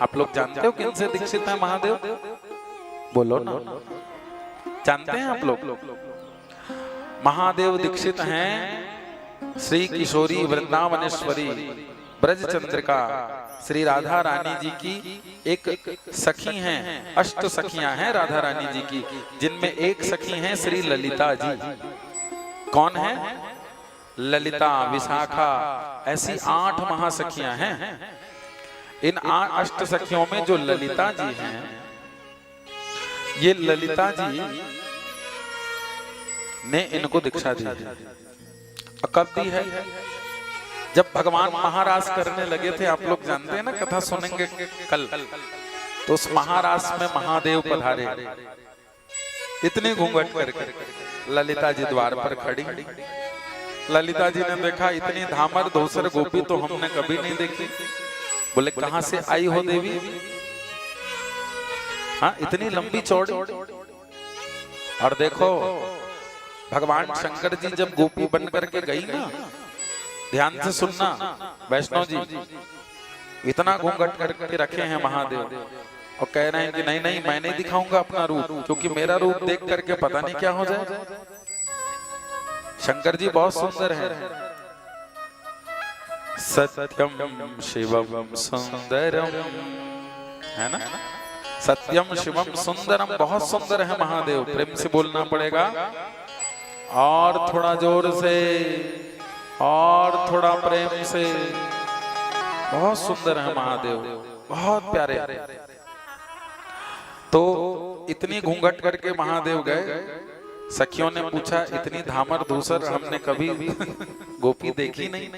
आप लोग जानते हो किनसे दीक्षित है महादेव? बोलो ना, जानते हैं आप लोग? महादेव दीक्षित हैं श्री किशोरी वृंदावनेश्वरी ब्रज चंद्रिका श्री राधा रानी जी की एक सखी हैं, 8 सखियां हैं राधा रानी जी की, जिनमें एक सखी हैं श्री ललिता जी। कौन है? ललिता, विशाखा, ऐसी 8 महासखियां हैं। इन 8 सखियों में जो ललिता जी हैं, ये ललिता जी ने इनको दीक्षा दी है। कब दी है? जब भगवान महारास करने लगे थे। आप लोग जानते हैं ना, कथा सुनेंगे कल। तो उस महारास में महादेव पधारे, इतनी घूंघट करके ललिता जी द्वार पर खड़ी। ललिता जी ने देखा इतनी धामर धोसर गोपी तो हमने कभी नहीं देखी। बोले कहां से आई हो देवी? हाँ, इतनी लंबी चौड़ी। और देखो भगवान शंकर जी जब गोपी बन करके गई ना, ध्यान से सुनना वैष्णव जी, इतना घूंघट करके रखे हैं महादेव और कह रहे हैं कि नहीं नहीं, मैं नहीं दिखाऊंगा अपना रूप, क्योंकि मेरा रूप देख करके पता नहीं क्या हो जाए। शंकर जी बहुत सुंदर है। सत्यम शिवम सुंदरम, है ना? सत्यम शिवम सुंदरम, बहुत सुंदर है महादेव। प्रेम से बोलना पड़ेगा, और थोड़ा जोर से, और थोड़ा प्रेम से। बहुत सुंदर है महादेव, बहुत प्यारे। तो इतनी घूंघट करके महादेव गए। सखियों ने पूछा इतनी धामर धूसर हमने कभी गोपी देखी नहीं,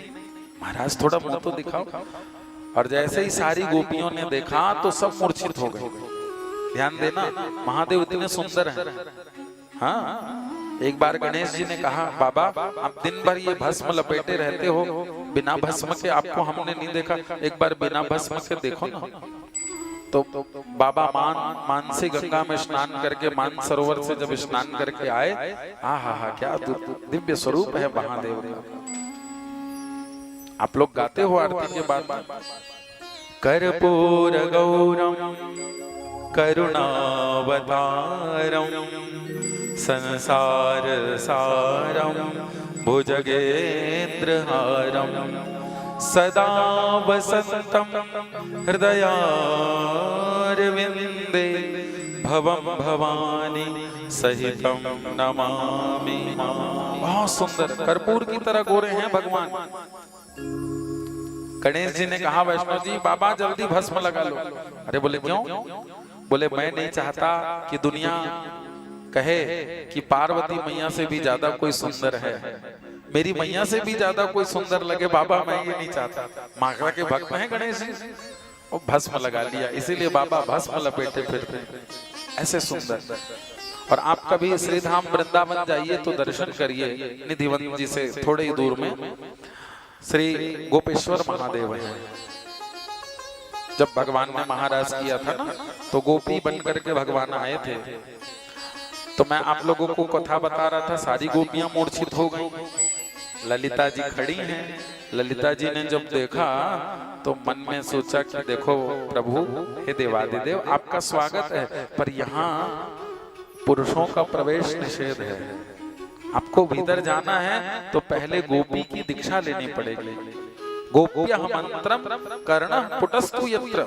महाराज थोड़ा मुंह तो दिखाओ। और जैसे ही सारी गोपियों ने देखा तो सब मूर्छित हो गए। ध्यान देना, महादेव इतने सुंदर हैं। हाँ, एक बार गणेश जी ने कहा, बाबा आप दिन भर ये भस्म लपेटे रहते हो, बिना भस्म के आपको हमने नहीं देखा, एक बार बिना भस्म के देखो ना। तो बाबा मानसी गंगा में स्नान करके, मान सरोवर से जब स्नान करके आए, हा क्या दिव्य स्वरूप है महादेव का। आप लोग गाते हो आरती के बाद, कर्पूर गौरम करुणावतारम संसार सारम भुजगेंद्रहारम सदा वसंतम हृदयारविंदे भवम भवानी सहितम नमामि। बहुत सुंदर, कर्पूर की तरह गोरे हैं भगवान। गणेश जी ने कहा, वैष्णव जी बाबा जल्दी भस्म लगा लो। अरे बोले क्यों? बोले मैं नहीं चाहता कि दुनिया कहे कि पार्वती मैया से भी ज्यादा कोई सुंदर है, मेरी मैया से भी ज्यादा कोई सुंदर लगे। बाबा मैं ये नहीं चाहता। माखड़ा के भक्त हैं गणेश जी, और भस्म लगा लिया, इसीलिए बाबा भस्म लपेटे फिरते ऐसे सुंदर। और आप कभी श्रीधाम वृंदावन जाइए तो दर्शन करिए, निधिवंत जी से थोड़े ही दूर में श्री गोपेश्वर महादेव हैं। जब भगवान ने महाराज किया था ना, तो गोपी बन करके भगवान आए थे। तो मैं आप लोगों को कथा बता रहा था, सारी गोपियां मूर्छित हो गई। ललिता जी खड़ी हैं। ललिता जी ने जब देखा तो मन में सोचा कि देखो प्रभु, हे देवादिदेव, आपका स्वागत है, पर यहाँ पुरुषों का प्रवेश निषेध है। आपको भीतर जाना है तो पहले गोपी की दीक्षा लेनी पड़ेगी। गोप्यः मंत्रम कर्णः पुटस्तु यत्र।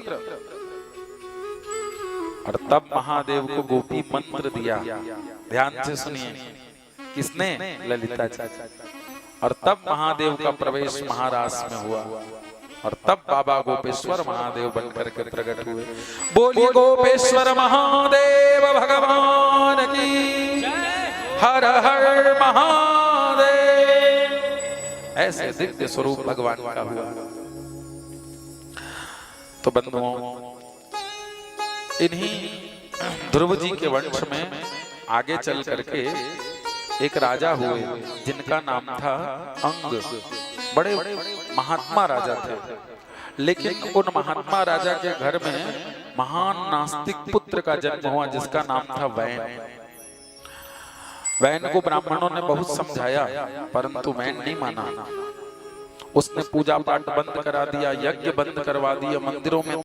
और तब महादेव को गोपी मंत्र दिया। ध्यान से सुनिए, किसने? ललिता जी। और तब महादेव का प्रवेश महारास में हुआ, और तब बाबा गोपेश्वर महादेव बनकर के प्रकट हुए। बोलिए गोपेश्वर महादेव भगवान की, हर हर महादेव। ऐसे दिव्य स्वरूप भगवान का हुआ। तो बंधुओं, इन्हीं ध्रुव जी के वंश में आगे चल करके एक राजा हुए, जिनका नाम था अंग। बड़े महात्मा राजा थे, लेकिन उन महात्मा राजा के घर में महान नास्तिक पुत्र का जन्म हुआ, जिसका नाम था वैन। वैन को ब्राह्मणों ने बहुत समझाया, परंतु वैन नहीं माना। उसने पूजा पाठ बंद करा दिया, यज्ञ बंद करवा दिया, मंदिरों में